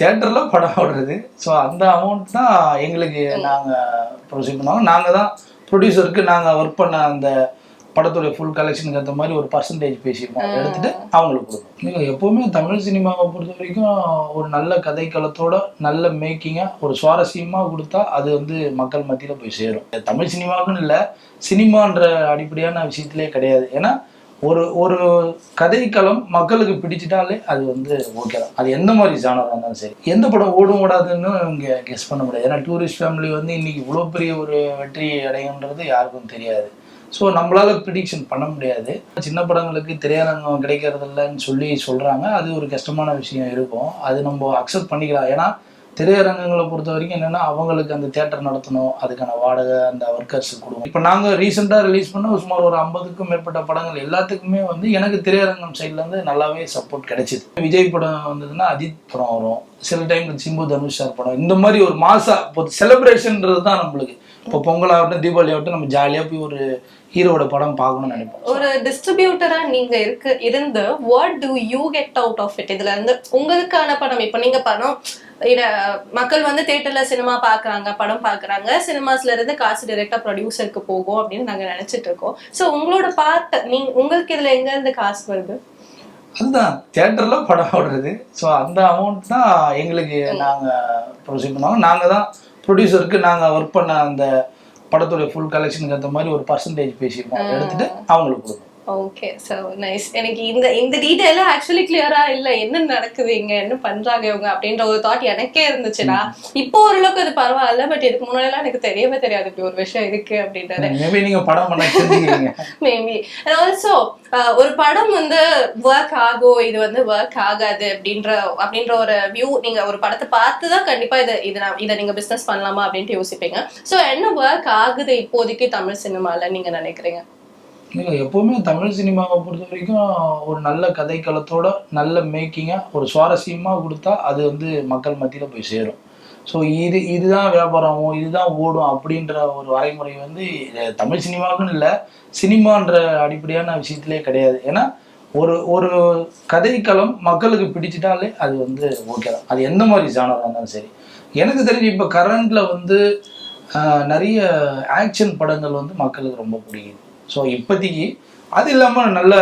தியேட்டரில் படம் ஓடுறது. ஸோ அந்த அமௌண்ட் தான் எங்களுக்கு நாங்கள் ப்ரொசீட் பண்ணுவாங்க. நாங்கள் தான் ப்ரொடியூசருக்கு நாங்கள் ஒர்க் பண்ண அந்த படத்துடைய ஃபுல் கலெக்ஷனுக்கு ஏற்ற மாதிரி ஒரு பர்சன்டேஜ் பேசியிருக்கோம், எடுத்துகிட்டு அவங்களுக்கு கொடுப்போம். நீங்கள் எப்போவுமே தமிழ் சினிமாவை பொறுத்த வரைக்கும் ஒரு நல்ல கதைக்களத்தோட நல்ல மேக்கிங்காக ஒரு சுவாரஸ்யமாக கொடுத்தா அது வந்து மக்கள் மத்தியில் போய் சேரும். தமிழ் சினிமாவுக்குன்னு இல்லை, சினிமான்ற அடிப்படையான விஷயத்திலே கிடையாது. ஏன்னா ஒரு ஒரு கதைக்களம் மக்களுக்கு பிடிச்சிட்டாலே அது வந்து ஓகே தான். அது எந்த மாதிரி ஜானராக இருந்தாலும் சரி. எந்த படம் ஓடும் ஓடாதுன்னு இங்கே கெஸ் பண்ண முடியாது. ஏன்னா டூரிஸ்ட் ஃபேமிலி வந்து இன்னைக்கு இவ்வளோ பெரிய ஒரு வெற்றி அடையுன்றது யாருக்கும் தெரியாது. ஸோ நம்மளால ப்ரிடிக்ஷன் பண்ண முடியாது. சின்ன படங்களுக்கு திரையரங்கம் கிடைக்கிறது இல்லைன்னு சொல்கிறாங்க. அது ஒரு கஷ்டமான விஷயம் இருக்கும். அது நம்ம அக்செப்ட் பண்ணிக்கலாம். ஏன்னா திரையரங்கங்களை பொறுத்த வரைக்கும் என்னென்னா அவங்களுக்கு அந்த தியேட்டர் நடத்தணும், அதுக்கான வாடகை அந்த ஒர்க்கர்ஸுக்கு கொடுக்கும். இப்போ நாங்கள் ரீசெண்டாக ரிலீஸ் பண்ண சுமார் ஒரு 50க்கும் மேற்பட்ட படங்கள் எல்லாத்துக்குமே வந்து எனக்கு திரையரங்கம் சைட்லேருந்து நல்லாவே சப்போர்ட் கிடைச்சிது. விஜய் படம் வந்ததுன்னா அஜித் படம் வரும், சில டைம் சிம்பு தனுஷ் சார் படம், இந்த மாதிரி ஒரு மாசா இப்போ செலிப்ரேஷன்ன்றது தான் நம்மளுக்கு. இப்போ பொங்கல் ஆகட்டும் தீபாவளி ஆகட்டும் நம்ம ஜாலியாக போய் ஒரு ஹீரோட படம் பார்க்கணும்னு நினைப்போம். ஒரு டிஸ்ட்ரிபியூட்டரா நீங்க இருந்து what do you get out of it? இதுல இருந்து உங்களுக்கான படம், இப்போ நீங்க படம் மக்கள் வந்து தியேட்டர்ல சினிமா பாக்குறாங்க, படம் பாக்குறாங்க, சினிமாஸ்ல இருந்து காசு டைரக்டா ப்ரொடியூசருக்கு போகும் அப்படின்னு நாங்க நினைச்சிட்டு இருக்கோம். ஸோ உங்களோட பார்ட் உங்களுக்கு இதுல எங்க இருந்து காசு வருது? அதுதான் தியேட்டர்ல படம் ஓடுறது. ஸோ அந்த அமௌண்ட் தான் எங்களுக்கு நாங்கள் ப்ரொசீட் பண்ணுவாங்க. நாங்கள் தான் ப்ரொடியூசருக்கு நாங்கள் ஒர்க் பண்ண அந்த படத்துடைய ஃபுல் கலெக்ஷனுக்கு ஏற்ற மாதிரி ஒரு பர்சன்டேஜ் பேசியிருக்கோம், எடுத்துட்டு அவங்களுக்கு கொடுப்போம். Okay, so nice. எனக்கு இந்த டீடைலா ஆக்சுவலி கிளியரா இல்ல, என்ன நடக்குது இங்க, என்ன பண்றாங்க இவங்க அப்படின்ற ஒரு தாட் எனக்கே இருந்துச்சுன்னா. இப்போ ஓரளவுக்கு அது பரவாயில்ல, பட் இதுக்கு முன்னாடி எல்லாம் எனக்கு தெரியவே தெரியாது இப்படி ஒரு விஷயம் இருக்கு அப்படின்றது. மேபி நீங்க படம் பண்ண மேபி ஆல்சோ ஒரு படம் வந்து ஒர்க் ஆகும், இது வந்து ஒர்க் ஆகாது அப்படின்ற ஒரு வியூ. நீங்க ஒரு படத்தை பார்த்துதான் கண்டிப்பா இதை நீங்க பிசினஸ் பண்ணலாமா அப்படின்ட்டு யோசிப்பீங்க. சோ என்ன ஒர்க் ஆகுது இப்போதைக்கு தமிழ் சினிமால நீங்க நினைக்கிறீங்க? இல்லை, எப்போவுமே தமிழ் சினிமாவை பொறுத்த வரைக்கும் ஒரு நல்ல கதைக்களத்தோட நல்ல மேக்கிங்காக ஒரு சுவாரஸ்யமாக கொடுத்தா அது வந்து மக்கள் மத்தியில் போய் சேரும். ஸோ இதுதான் வியாபாரமும் இதுதான் ஓடும் அப்படின்ற ஒரு வரைமுறை வந்து தமிழ் சினிமாவுக்குன்னு இல்லை, சினிமான்ற அடிப்படையான விஷயத்திலே கிடையாது. ஏன்னா ஒரு ஒரு கதைக்களம் மக்களுக்கு பிடிச்சிட்டாலே அது வந்து ஓகே தான். அது எந்த மாதிரி ஜானராக இருந்தாலும் சரி. எனக்கு தெரிஞ்சு இப்போ கரண்டில் வந்து நிறைய ஆக்ஷன் படங்கள் வந்து மக்களுக்கு ரொம்ப பிடிக்குது. ஸோ இப்போதைக்கு அது இல்லாமல் நல்ல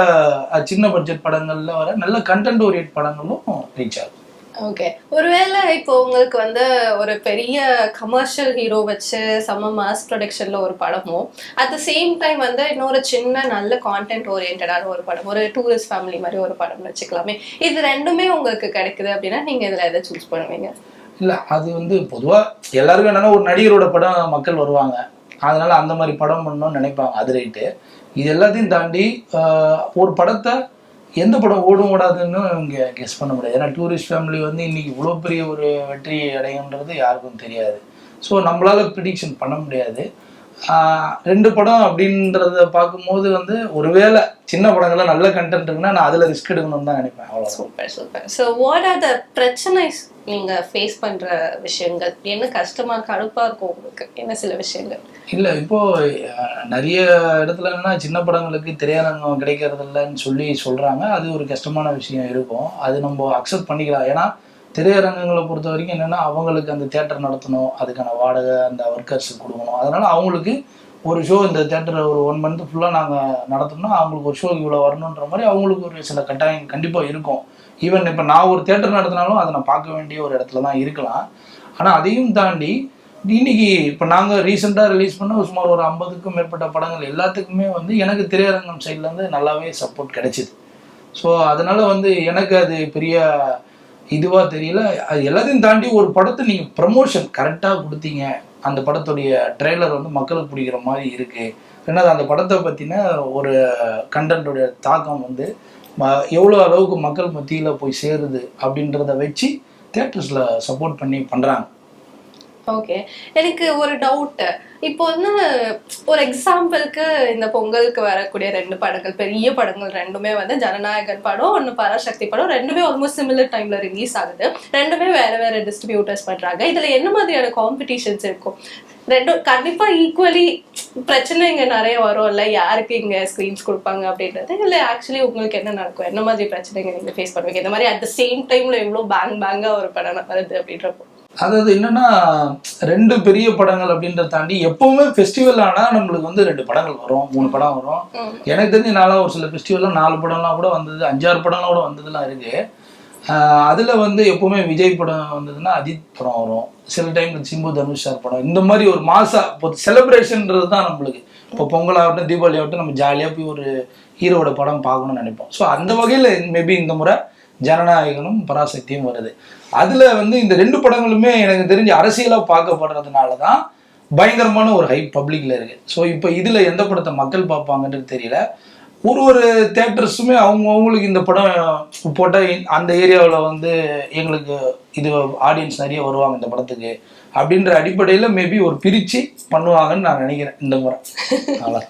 சின்ன பட்ஜெட் படங்கள்ல வர நல்ல கண்டென்ட் ஓரியன்ட் படங்களும் ரீச் ஆகும். ஓகே, ஒருவேளை இப்போ உங்களுக்கு வந்து ஒரு பெரிய கமர்ஷியல் ஹீரோ வச்சு செம்ம மாஸ் ப்ரொடக்ஷன்ல ஒரு படமும், அட் த சேம் டைம் வந்து இன்னொரு சின்ன நல்ல கான்டென்ட் ஓரியன்டான ஒரு படம், ஒரு டூரிஸ்ட் ஃபேமிலி மாதிரி ஒரு படம் வச்சுக்கலாமே, இது ரெண்டுமே உங்களுக்கு கிடைக்குது அப்படின்னா நீங்க இதுல எதை சூஸ் பண்ணுவீங்க? இல்லை, அது வந்து பொதுவாக எல்லாருக்கும் என்னன்னா ஒரு நடிகரோட படம் மக்கள் வருவாங்க, அதனால அந்த மாதிரி படம் பண்ணணும்னு நினைப்பாங்க, அது ரைட்டு. இது எல்லாத்தையும் தாண்டி ஒரு படத்தை எந்த படம் ஓடும் ஓடாதுன்னு இங்கே கெஸ் பண்ண முடியாது. ஏன்னா டூரிஸ்ட் ஃபேமிலி வந்து இன்னைக்கு இவ்வளோ பெரிய ஒரு வெற்றி அடையுன்றது யாருக்கும் தெரியாது. ஸோ நம்மளால ப்ரிடிக்ஷன் பண்ண முடியாது. 2 படம் அப்படின்றத பார்க்கும்போது வந்து ஒருவேளை சின்ன படங்கள்லாம் நல்ல கண்டென்ட் இருக்குன்னா நான் அதில் ரிஸ்க் எடுக்கணும்னு தான் நினைப்பேன். அவ்வளோ. Super super. So what are the பிரச்சனைஸ் நீங்க ஃபேஸ் பண்ற விஷயங்கள்? என்ன கஷ்டமா கடுப்பா இருக்கும் உங்களுக்கு? என்ன சில விஷயங்கள்? இல்லை, இப்போ நிறைய இடத்துல என்னன்னா சின்ன படங்களுக்கு திரையரங்கம் கிடைக்கிறது இல்லைன்னு சொல்றாங்க. அது ஒரு கஷ்டமான விஷயம் இருக்கும். அது நம்ம அக்செப்ட் பண்ணிக்கலாம். ஏன்னா திரையரங்கங்களை பொறுத்த வரைக்கும் என்னென்னா அவங்களுக்கு அந்த தியேட்டர் நடத்தணும், அதுக்கான வாடகை அந்த ஒர்க்கர்ஸுக்கு கொடுக்கணும். அதனால் அவங்களுக்கு ஒரு ஷோ இந்த தியேட்டரில் ஒரு 1 மந்த் ஃபுல்லாக நாங்கள் நடத்தோம்னா அவங்களுக்கு ஒரு ஷோக்கு இவ்வளோ வரணுன்ற மாதிரி அவங்களுக்கு ஒரு சில கட்டாயம் கண்டிப்பாக இருக்கும். ஈவன் இப்போ நான் ஒரு தியேட்டர் நடத்தினாலும் அதை நான் பார்க்க வேண்டிய ஒரு இடத்துல தான் இருக்கலாம். ஆனால் அதையும் தாண்டி இன்னைக்கு இப்போ நாங்கள் ரீசெண்டாக ரிலீஸ் பண்ண சுமார் ஒரு 50க்கும் மேற்பட்ட படங்கள் எல்லாத்துக்குமே வந்து எனக்கு திரையரங்கம் சைட்லேருந்து நல்லாவே சப்போர்ட் கிடைச்சிது. ஸோ அதனால் வந்து எனக்கு அது பெரிய இதுவாக தெரியல. அது எல்லாத்தையும் தாண்டி ஒரு படத்தை நீங்கள் ப்ரமோஷன் கரெக்டாக கொடுத்தீங்க, அந்த படத்துடைய ட்ரெய்லர் வந்து மக்களுக்கு பிடிக்கிற மாதிரி இருக்குது, ரெண்டாவது அந்த படத்தை பற்றின ஒரு கண்டென்ட்டுடைய தாக்கம் வந்து எவ்வளோ அளவுக்கு மக்கள் மத்தியில் போய் சேருது அப்படின்றத வச்சு தியேட்டர்ஸில் சப்போர்ட் பண்ணி பண்ணுறாங்க. ஓகே, எனக்கு ஒரு டவுட். இப்போ வந்து ஒரு எக்ஸாம்பிளுக்கு இந்த பொங்கலுக்கு வரக்கூடிய 2 படங்கள், பெரிய படங்கள் ரெண்டுமே வந்து ஜனநாயகன் படம், ஒன்னு பராசக்தி படம், ரெண்டுமே ஆல்மோஸ்ட் சிமிலர் டைம்ல ரிலீஸ் ஆகுது. ரெண்டுமே வேற வேற டிஸ்ட்ரிபியூட்டர்ஸ் பண்றாங்க. இதுல என்ன மாதிரியான காம்படிஷன்ஸ் இருக்கும்? ரெண்டும் கண்டிப்பா ஈக்குவலி பிரச்சனை இங்க நிறைய வரும்ல, யாருக்கு இங்க ஸ்கிரீன்ஸ் கொடுப்பாங்க அப்படின்றது, இல்ல ஆக்சுவலி உங்களுக்கு என்ன நடக்கும், என்ன மாதிரி பிரச்சனைங்க நீங்க ஃபேஸ் பண்ணுவீங்க இந்த மாதிரி அட் த சேம் டைம்ல எவ்வளவு பேங்கா ஒரு படம் வருது அப்படின்றப்போ? அதாவது என்னன்னா 2 பெரிய படங்கள் அப்படின்றத தாண்டி எப்பவுமே ஃபெஸ்டிவல் ஆனா நம்மளுக்கு வந்து 2 படங்கள் வரும், 3 படம் வரும். எனக்கு தெரிஞ்சு நான்லாம் ஒரு சில ஃபெஸ்டிவல்லாம் 4 படம்லாம் கூட வந்தது, 5-6 படம்லாம் கூட வந்ததுலாம் இருக்கு. அதுல வந்து எப்பவுமே விஜய் படம் வந்ததுன்னா அஜித் படம் வரும், சில டைம் சிம்பு தனுஷ் சார் படம், இந்த மாதிரி ஒரு மாசா இப்போ செலிப்ரேஷன்ன்றது தான் நம்மளுக்கு. இப்போ பொங்கல் ஆகட்டும் தீபாவளி ஆகட்டும் நம்ம ஜாலியாக போய் ஒரு ஹீரோட படம் பார்க்கணும்னு நினைப்போம். ஸோ அந்த வகையில் மேபி இந்த முறை ஜனநாயகனும் பராசக்தியும் வருது. அதுல வந்து இந்த 2 படங்களுமே எனக்கு தெரிஞ்சு அரசியலா பார்க்கப்படுறதுனால தான் பயங்கரமான ஒரு ஹைப் பப்ளிக்ல இருக்கு. ஸோ இப்போ இதுல எந்த படத்தை மக்கள் பார்ப்பாங்கன்றது தெரியல. ஒரு தேட்டர்ஸுமே அவங்களுக்கு இந்த படம் போட்டால் அந்த ஏரியாவில் வந்து எங்களுக்கு இது ஆடியன்ஸ் நிறைய வருவாங்க இந்த படத்துக்கு அப்படின்ற அடிப்படையில் மேபி ஒரு பிரித்து பண்ணுவாங்கன்னு நான் நினைக்கிறேன் இந்த முறை.